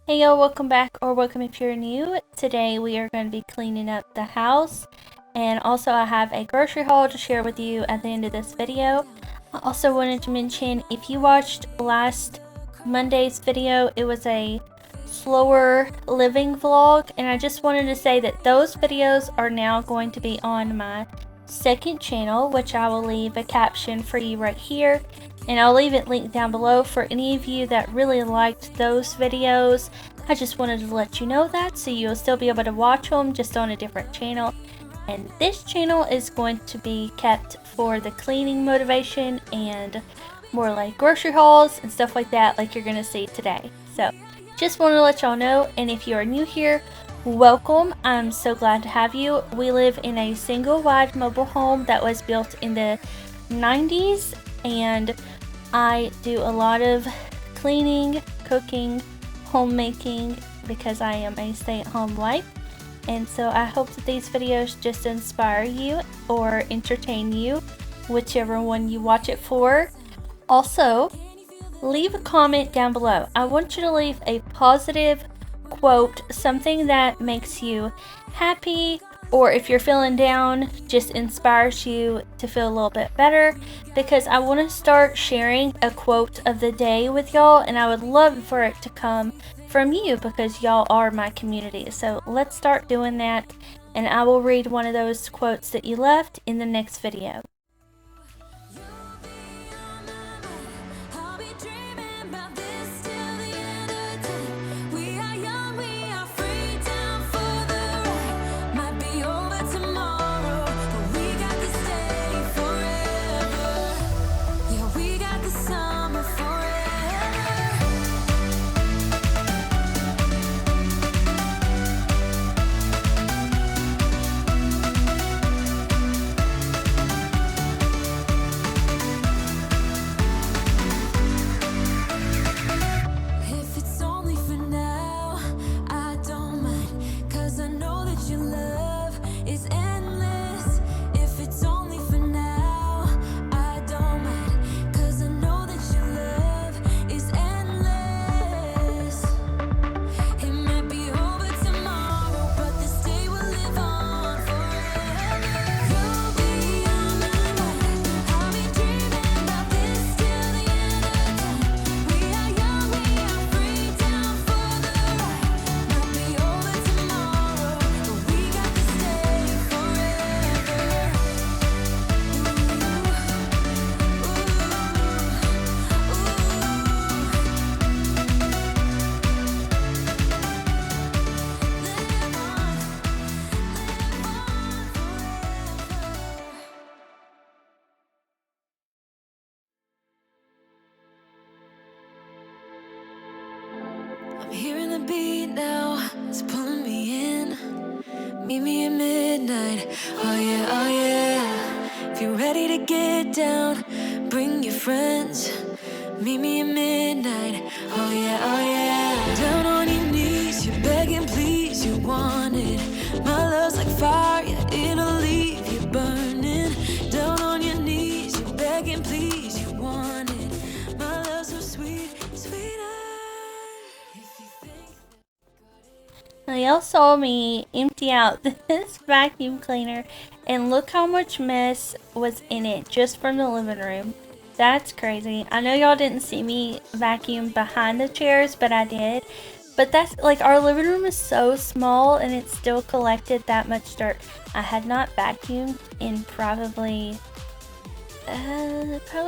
Hey y'all, welcome back, or welcome if you're new. Today we are going to be cleaning up the house, and also I have a grocery haul to share with you at the end of this video. I also wanted to mention, if you watched last Monday's video, it was a slower living vlog, and I just wanted to say that those videos are now going to be on my second channel, which I will leave a caption for you right here, and I'll leave it linked down below for any of you that really liked those videos. I just wanted to let you know that, so you'll still be able to watch them, just on a different channel. And this channel is going to be kept for the cleaning motivation and more like grocery hauls and stuff like that, like you're gonna see today. So just want to let y'all know, and if you are new here, welcome. I'm so glad to have you. We live in a single wide mobile home that was built in the 90s, and I do a lot of cleaning, cooking, homemaking because I am a stay-at-home wife. And so I hope that these videos just inspire you or entertain you, whichever one you watch it for. Also, leave a comment down below. I want you to leave a positive quote, something that makes you happy, or if you're feeling down, just inspires you to feel a little bit better, because I want to start sharing a quote of the day with y'all, and I would love for it to come from you because y'all are my community. So let's start doing that, and I will read one of those quotes that you left in the next video. I'm hearing the beat now, it's pulling me in. Meet me at midnight, oh yeah, oh yeah. If you're ready to get down, bring your friends. Meet me at midnight, oh yeah, oh yeah. Down on your knees, you're begging, please, you want it. My love's like fire, yeah, it'll leave you burning. Down on your knees, you're begging, please, you want it. My love's so sweet, sweeter. Now, y'all saw me empty out this vacuum cleaner, and look how much mess was in it just from the living room. That's crazy. I know y'all didn't see me vacuum behind the chairs, but I did. But that's like, our living room is so small and it still collected that much dirt. I had not vacuumed in probably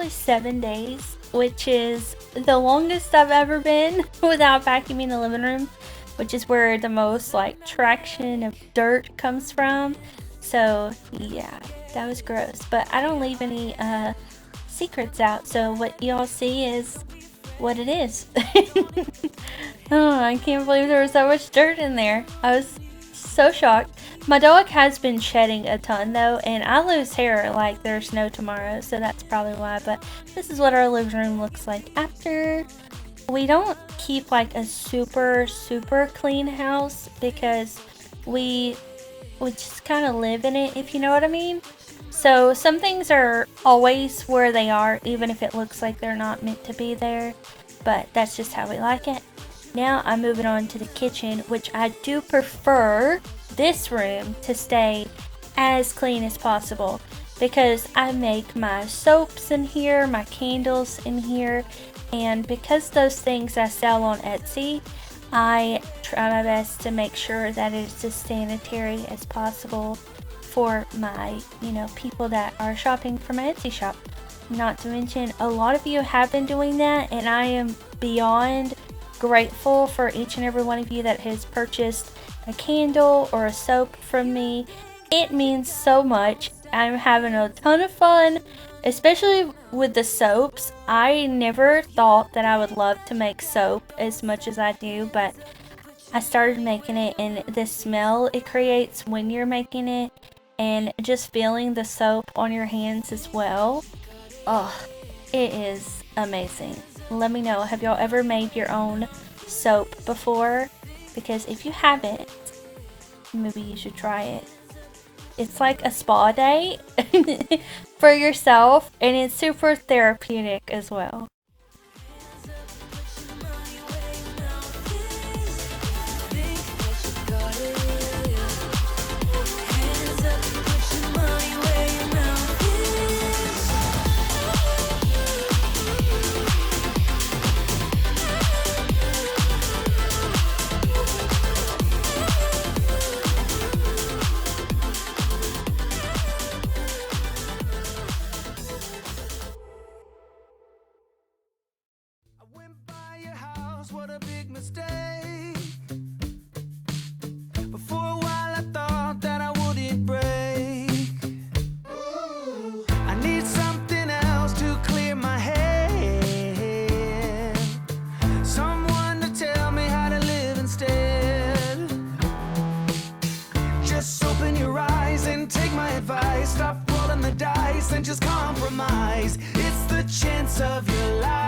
7 days, which is the longest I've ever been without vacuuming the living room, which is where the most like traction of dirt comes from. So yeah, that was gross, but I don't leave any secrets out, so what y'all see is what it is. Oh, I can't believe there was so much dirt in there. I was so shocked. My dog has been shedding a ton though, and I lose hair like there's no tomorrow, so that's probably why. But this is what our living room looks like after. We don't keep like a super clean house because we just kind of live in it, if you know what I mean. So some things are always where they are, even if it looks like they're not meant to be there, but that's just how we like it. Now I'm moving on to the kitchen, which I do prefer this room to stay as clean as possible because I make my soaps in here, my candles in here, and because those things I sell on Etsy, I try my best to make sure that it's as sanitary as possible for my, people that are shopping for my Etsy shop. Not to mention, a lot of you have been doing that, and I am beyond grateful for each and every one of you that has purchased a candle or a soap from me. It means so much. I'm having a ton of fun, especially with the soaps. I never thought that I would love to make soap as much as I do, but I started making it, and the smell it creates when you're making it, and just feeling the soap on your hands as well. Oh, it is amazing. Let me know, have y'all ever made your own soap before? Because if you haven't, maybe you should try it. It's like a spa day for yourself, and it's super therapeutic as well. What a big mistake. Before a while I thought that I wouldn't break. I need something else to clear my head. Someone to tell me how to live instead. Just open your eyes and take my advice. Stop rolling the dice and just compromise. It's the chance of your life.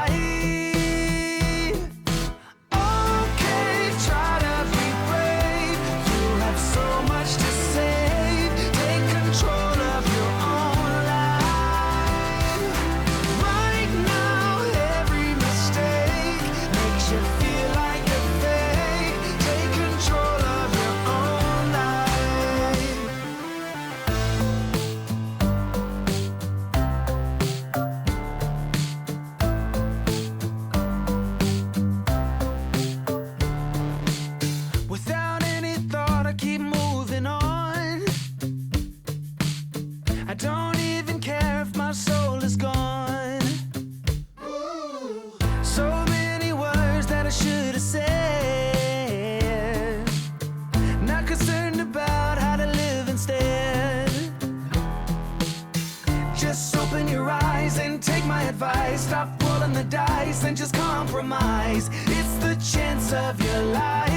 Stop rolling the dice and just compromise. It's the chance of your life.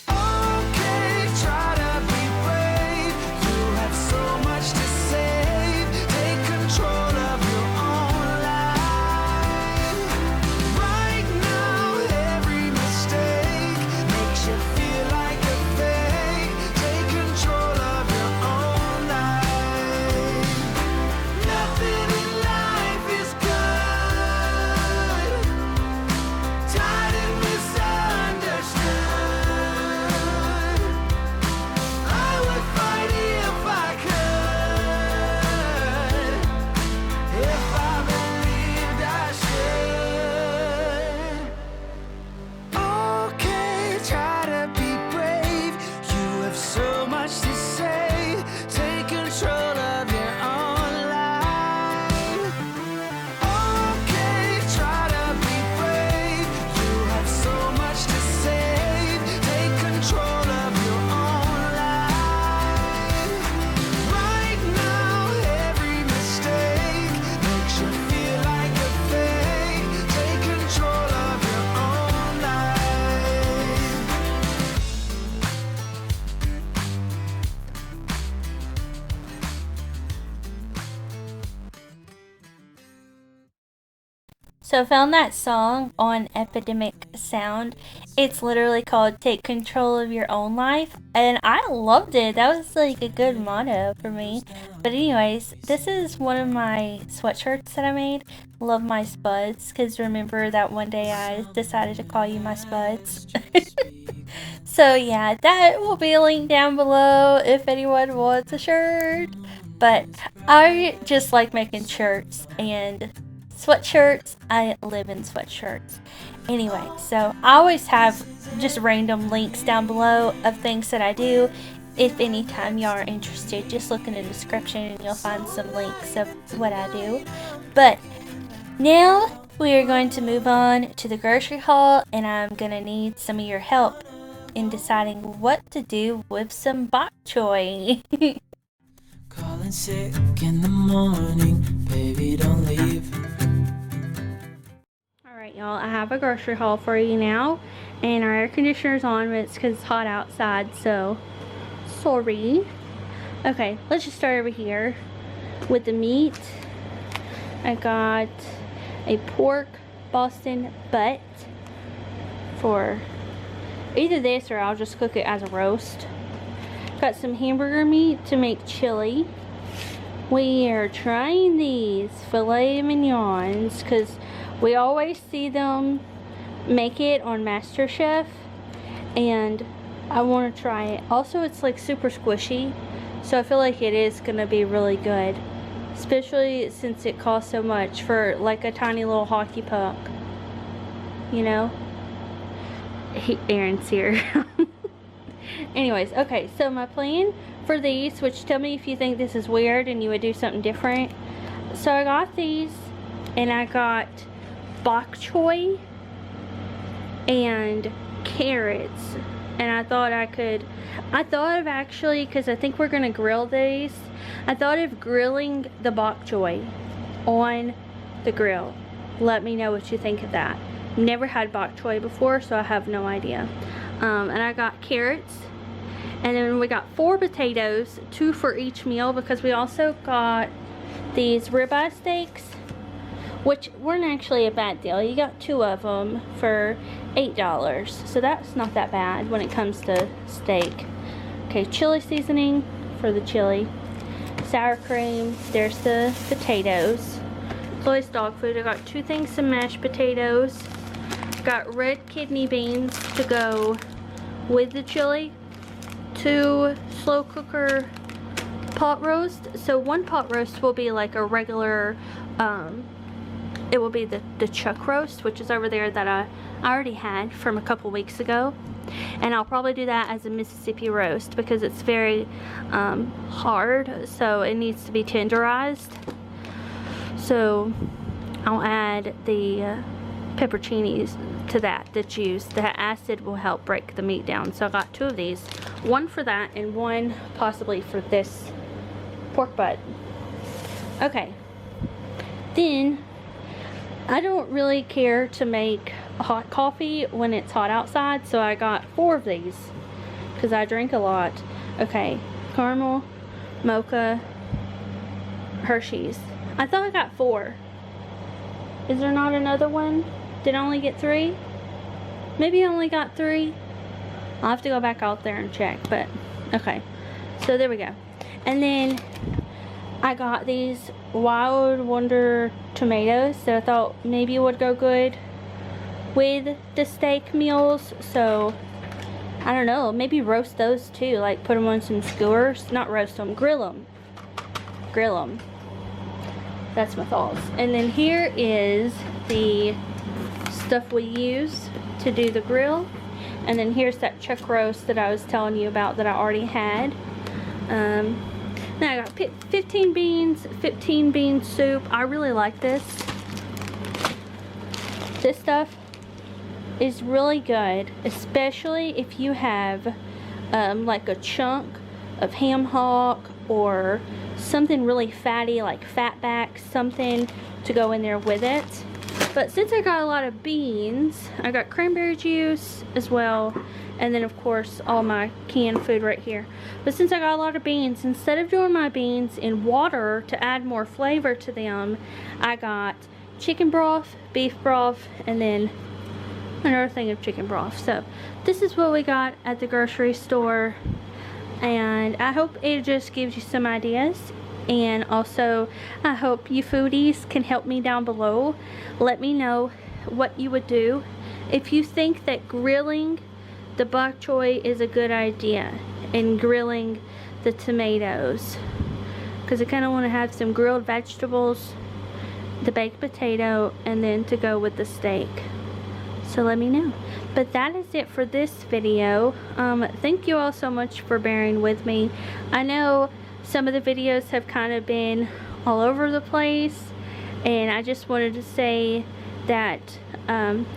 Okay, try to be brave. You have so much to save. Take control of your own life. Right now, every mistake makes you feel like a fake. Take control of your own life. Nothing So I found that song on Epidemic Sound. It's literally called Take Control of Your Own Life, and I loved it. That was like a good motto for me. But anyways, this is one of my sweatshirts that I made. love my spuds, because remember that one day I decided to call you my spuds. So yeah, that will be linked down below if anyone wants a shirt. But I just like making shirts and sweatshirts. I live in sweatshirts. Anyway, so I always have just random links down below of things that I do. If anytime y'all are interested, just look in the description and you'll find some links of what I do. But now we are going to move on to the grocery haul, and I'm going to need some of your help in deciding what to do with some bok choy. Calling sick in the morning, baby, don't leave. Alright y'all, I have a grocery haul for you now, and our air conditioner's on, but it's because it's hot outside, so sorry. Okay, let's just start over here with the meat. I got a pork Boston butt for either this or I'll just cook it as a roast. Got some hamburger meat to make chili. We are trying these filet mignons because we always see them make it on MasterChef, and I want to try it. Also, it's like super squishy, so I feel like it is going to be really good, especially since it costs so much for like a tiny little hockey puck, you know. Aaron's here. Anyways, okay, so my plan for these, which tell me if you think this is weird and you would do something different. So I got these, and I got bok choy and carrots, and I thought of actually, because I think we're gonna grill these, I thought of grilling the bok choy on the grill. Let me know what you think of that. Never had bok choy before, so I have no idea. And I got carrots, and then we got 4 potatoes, 2 for each meal, because we also got these ribeye steaks, which weren't actually a bad deal. You got 2 of them for $8, so that's not that bad when it comes to steak. Okay, chili seasoning for the chili, sour cream, there's the potatoes. It's always dog food. I got 2 things of mashed potatoes. Got red kidney beans to go with the chili, 2 slow cooker pot roast. So 1 pot roast will be like a regular, it will be the chuck roast, which is over there that I already had from a couple weeks ago. And I'll probably do that as a Mississippi roast because it's very hard, so it needs to be tenderized. So I'll add the pepperoncinis to that, the juice. The acid will help break the meat down. So I got 2 of these, 1 for that and 1 possibly for this pork butt. Okay, then I don't really care to make hot coffee when it's hot outside, so I got 4 of these because I drink a lot. Okay, caramel, mocha, Hershey's. I thought I got 4. Is there not another one? Did I only get 3? Maybe I only got 3. I'll have to go back out there and check, but okay. So there we go. And then I got these Wild Wonder tomatoes that I thought maybe would go good with the steak meals. So I don't know, maybe roast those too, like put them on some skewers. Not roast them, grill them. Grill them. That's my thoughts. And then here is the stuff we use to do the grill. And then here's that chuck roast that I was telling you about that I already had. Now I got 15 beans, 15 bean soup. I really like this. This stuff is really good, especially if you have like a chunk of ham hock or something really fatty like fatback, something to go in there with it. But since I got a lot of beans, I got cranberry juice as well, and then of course all my canned food right here. But since I got a lot of beans, instead of doing my beans in water to add more flavor to them, I got chicken broth, beef broth, and then another thing of chicken broth. So this is what we got at the grocery store, and I hope it just gives you some ideas. And also, I hope you foodies can help me down below. Let me know what you would do if you think that grilling the bok choy is a good idea, and grilling the tomatoes, because I kind of want to have some grilled vegetables, the baked potato, and then to go with the steak. So let me know. But that is it for this video. Thank you all so much for bearing with me. I know some of the videos have kind of been all over the place, and I just wanted to say that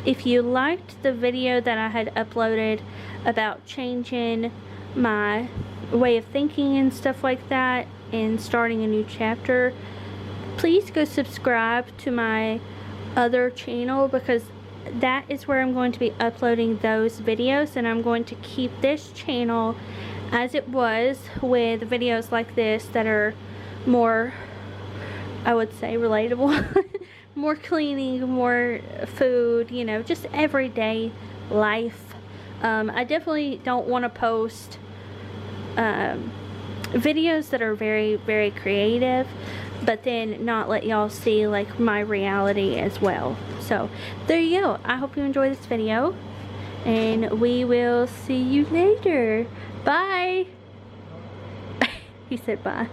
if you liked the video that I had uploaded about changing my way of thinking and stuff like that and starting a new chapter, please go subscribe to my other channel, because that is where I'm going to be uploading those videos, and I'm going to keep this channel as it was, with videos like this that are more, I would say, relatable. More cleaning, more food, you know, just everyday life. I definitely don't want to post videos that are very, very creative, but then not let y'all see like my reality as well. So there you go. I hope you enjoy this video, and we will see you later. Bye. He said bye.